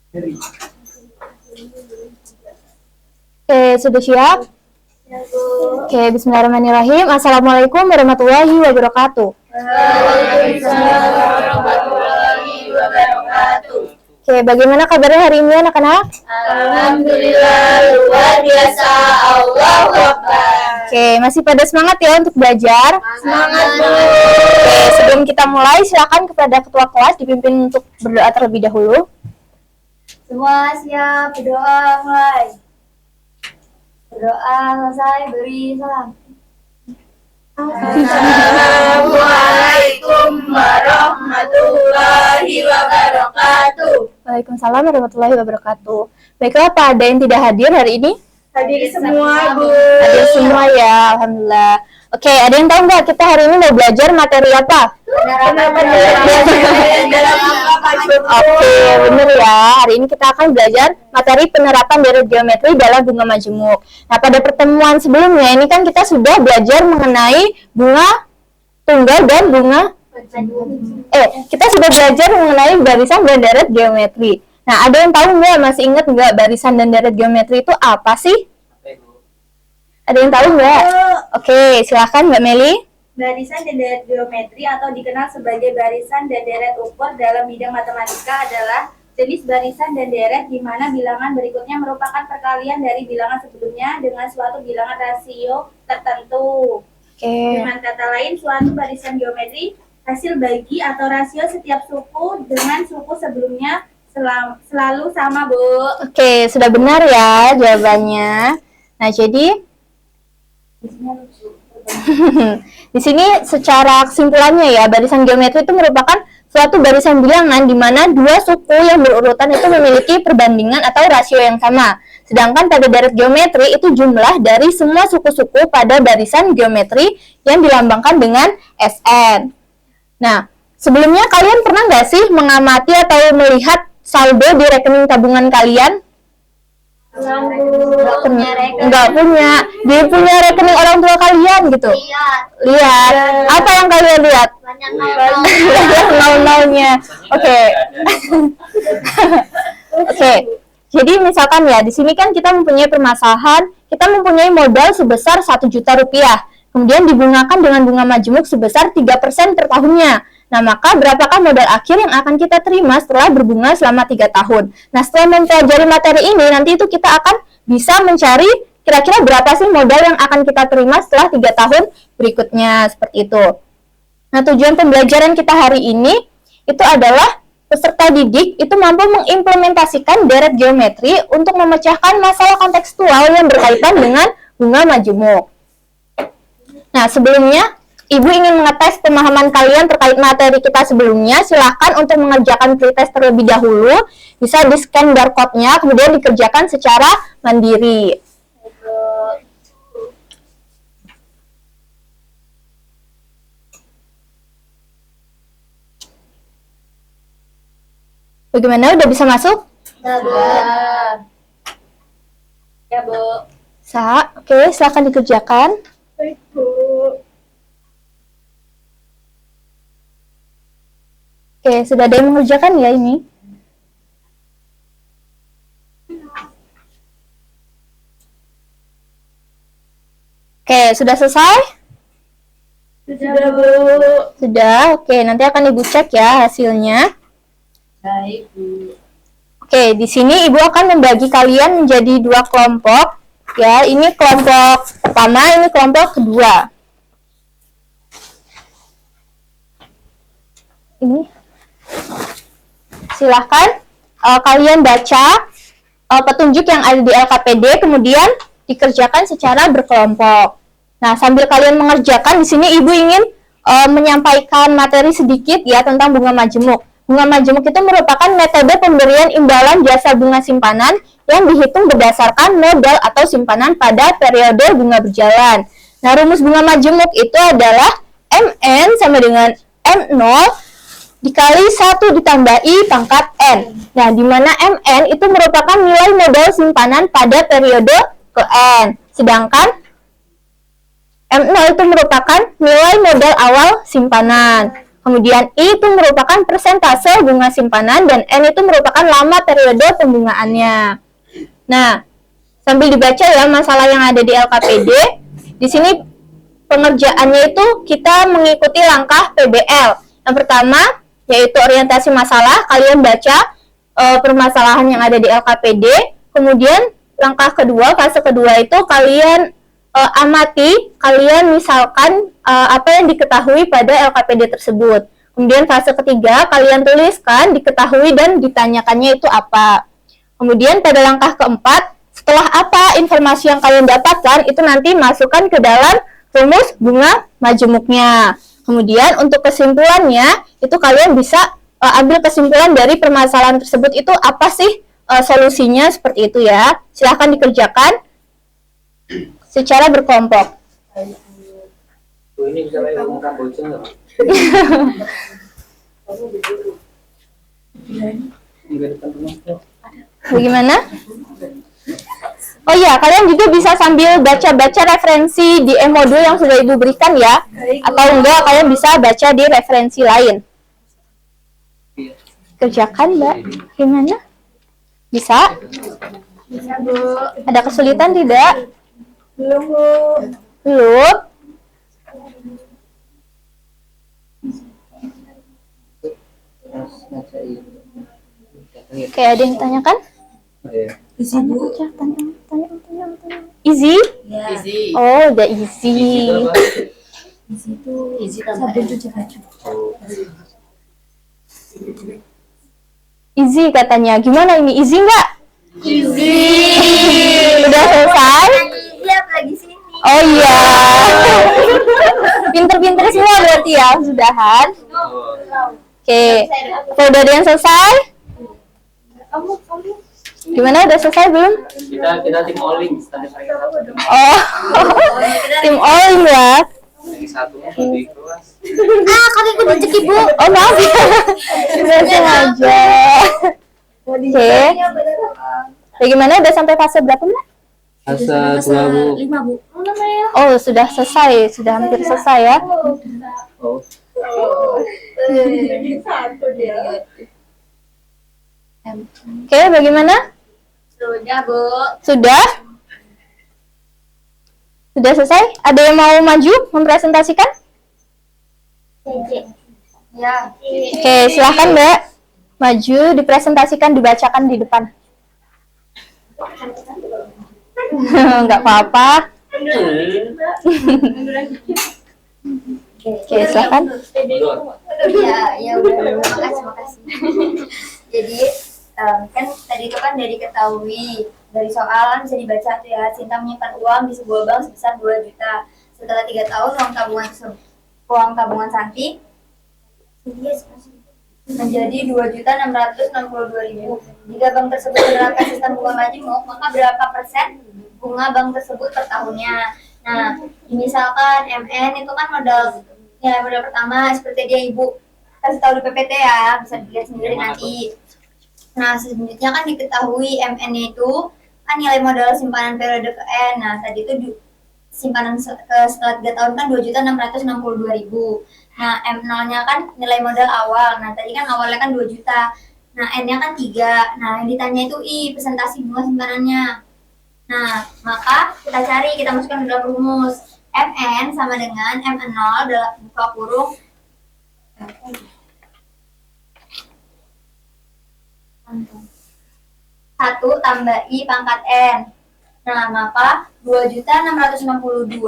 Oke, sudah siap? Oke, bismillahirrahmanirrahim. Assalamualaikum warahmatullahi wabarakatuh. Waalaikumsalam warahmatullahi wabarakatuh. Oke, bagaimana kabarnya hari ini anak-anak? Alhamdulillah, luar biasa. Allahu Akbar. Oke, masih pada semangat ya untuk belajar? Semangat, Bu. Oke, sebelum kita mulai, silakan kepada ketua kelas dipimpin untuk berdoa terlebih dahulu. Semua siap, berdoa mulai. Berdoa selesai, beri salam. Assalamualaikum warahmatullahi wabarakatuh. Waalaikumsalam warahmatullahi wabarakatuh. Baiklah, Pak, ada yang tidak hadir hari ini? Hadir semua, Bu. Hadir semua ya, alhamdulillah. Oke, ada yang tahu nggak kita hari ini mau belajar materi apa? Oke, benar ya. Hari ini kita akan belajar materi penerapan deret geometri dalam bunga majemuk. Nah, pada pertemuan sebelumnya ini kan kita sudah belajar mengenai bunga tunggal dan bunga kita sudah belajar mengenai barisan dan deret geometri. Nah, ada yang tahu nggak, masih ingat nggak barisan dan deret geometri itu apa sih? Ada yang tahu nggak? Oke, silakan Mbak Meli. Barisan dan deret geometri atau dikenal sebagai barisan dan deret ukur dalam bidang matematika adalah jenis barisan dan deret di mana bilangan berikutnya merupakan perkalian dari bilangan sebelumnya dengan suatu bilangan rasio tertentu. Dengan kata lain, suatu barisan geometri hasil bagi atau rasio setiap suku dengan suku sebelumnya selalu sama, Bu. Oke, sudah benar ya jawabannya. Nah, jadi di sini secara kesimpulannya ya, barisan geometri itu merupakan suatu barisan bilangan di mana dua suku yang berurutan itu memiliki perbandingan atau rasio yang sama. Sedangkan pada deret geometri itu jumlah dari semua suku-suku pada barisan geometri yang dilambangkan dengan SN. Nah, sebelumnya kalian pernah nggak sih mengamati atau melihat saldo di rekening tabungan kalian? Nggak punya. Dia punya rekening orang tua kalian gitu. Lihat. Apa yang kalian lihat? Banyak nol-nolnya. Oke. Oke. Jadi misalkan ya, di sini kan kita mempunyai permasalahan, kita mempunyai modal sebesar 1 juta rupiah. Kemudian dibungakan dengan bunga majemuk sebesar 3% per tahunnya. Nah, maka berapakah modal akhir yang akan kita terima setelah berbunga selama 3 tahun? Nah, setelah mempelajari materi ini, nanti itu kita akan bisa mencari kira-kira berapa sih modal yang akan kita terima setelah 3 tahun berikutnya, seperti itu. Nah, tujuan pembelajaran kita hari ini itu adalah peserta didik itu mampu mengimplementasikan deret geometri untuk memecahkan masalah kontekstual yang berkaitan dengan bunga majemuk. Nah, sebelumnya Ibu ingin mengetes pemahaman kalian terkait materi kita sebelumnya. Silahkan untuk mengerjakan pretest terlebih dahulu. Bisa di-scan barcode-nya, kemudian dikerjakan secara mandiri. Bagaimana? Udah bisa masuk? Ya, Bu. Oke, silahkan dikerjakan. Baik, Bu. Oke, sudah ada yang mengerjakan ya ini? Oke, sudah selesai? Sudah, Bu. Sudah, oke. Nanti akan Ibu cek ya hasilnya. Baik, Bu. Oke, di sini Ibu akan membagi kalian menjadi 2 kelompok. Ya, ini kelompok pertama, ini kelompok kedua. Ini. Silahkan kalian baca petunjuk yang ada di LKPD, kemudian dikerjakan secara berkelompok. Nah, sambil kalian mengerjakan, di sini Ibu ingin menyampaikan materi sedikit ya tentang bunga majemuk. Bunga majemuk itu merupakan metode pemberian imbalan jasa bunga simpanan yang dihitung berdasarkan modal atau simpanan pada periode bunga berjalan. Nah, rumus bunga majemuk itu adalah MN sama dengan M0 dikali 1 ditambah I pangkat N. Nah, di mana MN itu merupakan nilai modal simpanan pada periode ke N. Sedangkan M0 itu merupakan nilai modal awal simpanan. Kemudian I itu merupakan persentase bunga simpanan dan N itu merupakan lama periode pembungaannya. Nah, sambil dibaca ya masalah yang ada di LKPD. Di sini pengerjaannya itu kita mengikuti langkah PBL. Yang pertama yaitu orientasi masalah, kalian baca permasalahan yang ada di LKPD. Kemudian langkah kedua, fase kedua itu kalian amati, kalian misalkan apa yang diketahui pada LKPD tersebut. Kemudian fase ketiga, kalian tuliskan diketahui dan ditanyakannya itu apa. Kemudian pada langkah keempat, setelah apa informasi yang kalian dapatkan, itu nanti masukkan ke dalam rumus bunga majemuknya. Kemudian untuk kesimpulannya, itu kalian bisa ambil kesimpulan dari permasalahan tersebut itu apa sih solusinya, seperti itu ya. Silahkan dikerjakan secara berkelompok. Ini bisa lewat muka bocor nggak? Enggak depan rumah tuh. Bagaimana? Oh iya, kalian juga bisa sambil baca-baca referensi di e-modul yang sudah Ibu berikan ya. Atau enggak, kalian bisa baca di referensi lain. Kerjakan, Mbak. Gimana? Bisa? Bisa, Bu. Ada kesulitan tidak? Belum, Bu. Belum? Oke, ada yang ditanyakan? Bisa, Bu. Tanya. Easy? Ya. Oh, udah easy. Di situ sabun cuci baju. Easy katanya. Gimana ini? Easy nggak? Easy. Udah selesai? Lihat lagi sini. Oh iya. Pinter-pinter semua berarti ya, sudahan. Oke. Kalau udah ada yang selesai? Kamu. Gimana, udah selesai belum? Kita tim Oling. Oh, tim Oling ya. Yang satunya di kelas. Kami ikut cek Ibu. Oh maaf ya, nggak sengaja. Oke. Bagaimana, udah sampai fase berapa Mbak? Fase 2, Bu. 5, Bu. Oh, sudah selesai, sudah hampir selesai ya. Oh. Satu dia. Oke, bagaimana? Sudah, Bu. Sudah? Sudah selesai? Ada yang mau maju mempresentasikan? Ya. Oke, silahkan Mbak. Maju, dipresentasikan, dibacakan di depan. Nggak apa-apa. Oke, silahkan. Ya udah. Makasih. Jadi kan tadi itu kan dari ketahui dari soal kan bisa dibaca tuh ya, Sinta menyimpan uang di sebuah bank sebesar 2 juta. Setelah 3 tahun uang tabungan Santi menjadi 2.662.000. Jika bank tersebut menerapkan sistem bunga majemuk, maka berapa persen bunga bank tersebut per tahunnya? Nah, misalkan MN itu kan modal pertama seperti dia Ibu kasih tahu di PPT ya, bisa dilihat sendiri nanti. Nah, selanjutnya kan diketahui MN-nya itu kan nilai modal simpanan periode ke N. Nah, tadi itu simpanan setelah 3 tahun kan 2.662.000. Nah, M0-nya kan nilai modal awal. Nah, tadi kan awalnya kan 2 juta. Nah, N-nya kan 3. Nah, yang ditanya itu I, presentasi bunga simpanannya. Nah, maka kita cari, kita masukkan ke dalam rumus. MN sama dengan M0 dalam buka kurung 1 tambah I pangkat N. Nah, maka 2.662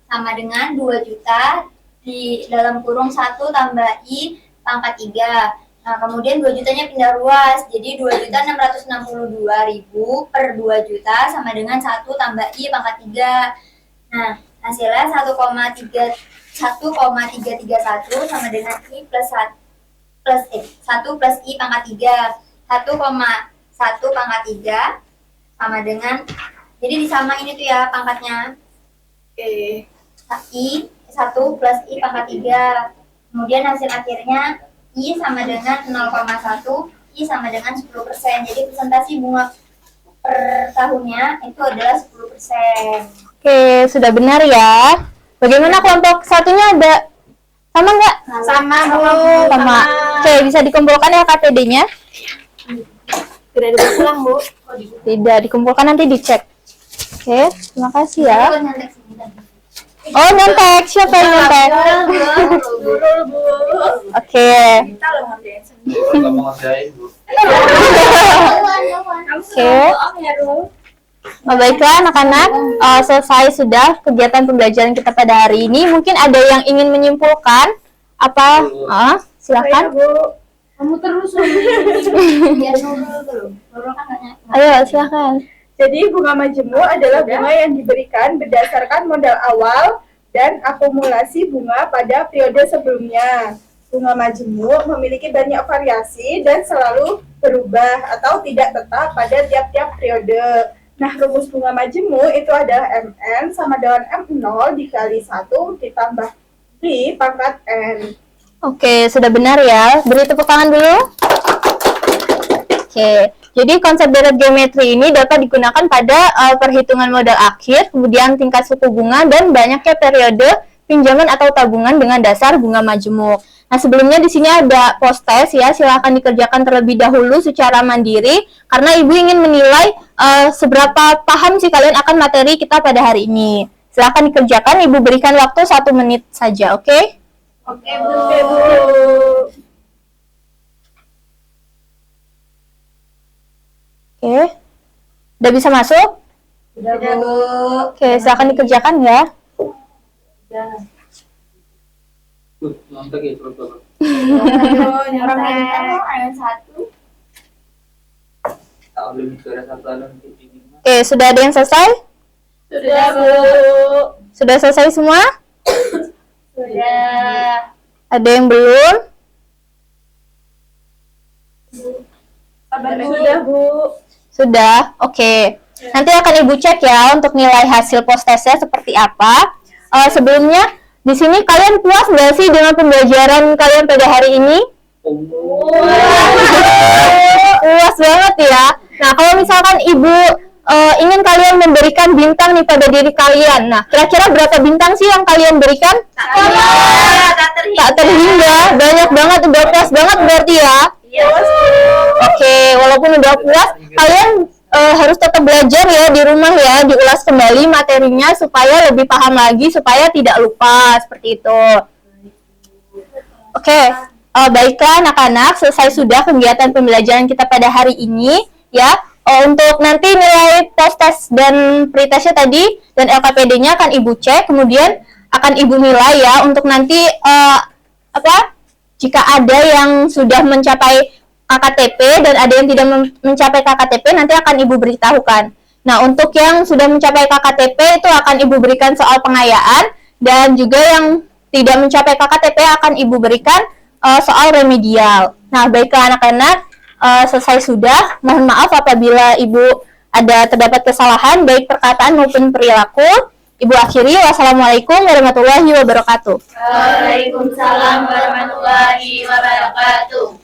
sama dengan 2 juta di dalam kurung 1 tambah I pangkat 3. Nah, kemudian 2 jutanya pindah ruas. Jadi 2.662.000 per 2 juta sama dengan 1 tambah I pangkat 3. Nah, hasilnya 1,331 sama dengan I plus 1 plus I pangkat 3. 1,1 pangkat 3 sama dengan, jadi disamain itu ya pangkatnya. I 1 plus I pangkat 3. Kemudian hasil akhirnya I sama dengan 0,1, I sama dengan 10%. Jadi presentasi bunga per tahunnya itu adalah 10%. Oke, sudah benar ya. Bagaimana kelompok satunya, ada Sama nggak? Sama, Bu. Sama. Oke, bisa dikumpulkan ya KTD-nya? Tidak dipulang, Bu. Tidak, dikumpulkan nanti dicek. Oke, terima kasih ya. Oh, nyontek. Siapa yang nyontek? Oke. Kita loh ngerjain sendiri. Nggak mau ngerjain, Bu. Oke. Oh, baiklah anak-anak, selesai sudah kegiatan pembelajaran kita pada hari ini. Mungkin ada yang ingin menyimpulkan apa? Silakan. Kamu terus biar Nurul dulu. Nurul kan nanya. Ayo, silakan. Jadi bunga majemuk adalah bunga yang diberikan berdasarkan modal awal dan akumulasi bunga pada periode sebelumnya. Bunga majemuk memiliki banyak variasi dan selalu berubah atau tidak tetap pada tiap-tiap periode. Nah, rumus bunga majemuk itu adalah Mn sama dengan M0 dikali 1 ditambah B pangkat N. Oke, sudah benar ya. Beri tepuk tangan dulu. Oke, jadi konsep deret geometri ini dapat digunakan pada perhitungan modal akhir, kemudian tingkat suku bunga, dan banyaknya periode pinjaman atau tabungan dengan dasar bunga majemuk. Nah, sebelumnya di sini ada post test ya, silakan dikerjakan terlebih dahulu secara mandiri, karena Ibu ingin menilai seberapa paham sih kalian akan materi kita pada hari ini. Silakan dikerjakan, Ibu berikan waktu 1 menit saja, oke? Oke, Bu. Oke, udah bisa masuk? Udah, Bu. Oke, silakan dikerjakan ya. Nyontek ya, coba. Nyontek. Ayat 1. Tak lebih juara satu alam ini. Oke, sudah ada yang selesai? Sudah, Bu. Sudah selesai semua? Sudah. Ada yang belum? Sudah, Bu. Sudah, oke. Nanti akan Ibu cek ya untuk nilai hasil post testnya seperti apa. Sebelumnya, di sini kalian puas nggak sih dengan pembelajaran kalian pada hari ini? Puas banget ya. Nah, kalau misalkan Ibu ingin kalian memberikan bintang nih pada diri kalian. Nah, kira-kira berapa bintang sih yang kalian berikan? Tak terhingga. Banyak banget, udah puas banget berarti ya. Oke, walaupun udah puas, kalian harus tetap belajar ya di rumah ya, diulas kembali materinya supaya lebih paham lagi, supaya tidak lupa, seperti itu. Oke, baiklah anak-anak, selesai sudah kegiatan pembelajaran kita pada hari ini ya. Untuk nanti nilai post test dan pretestnya tadi dan LKPD-nya akan Ibu cek, kemudian akan Ibu nilai ya untuk nanti jika ada yang sudah mencapai KKTP dan ada yang tidak mencapai KKTP, nanti akan Ibu beritahukan. Nah, untuk yang sudah mencapai KKTP itu akan Ibu berikan soal pengayaan, dan juga yang tidak mencapai KKTP akan Ibu berikan soal remedial. Nah, baiklah anak-anak, selesai sudah. Mohon maaf apabila Ibu terdapat kesalahan baik perkataan maupun perilaku. Ibu akhiri, wassalamualaikum warahmatullahi wabarakatuh. Waalaikumsalam warahmatullahi wabarakatuh.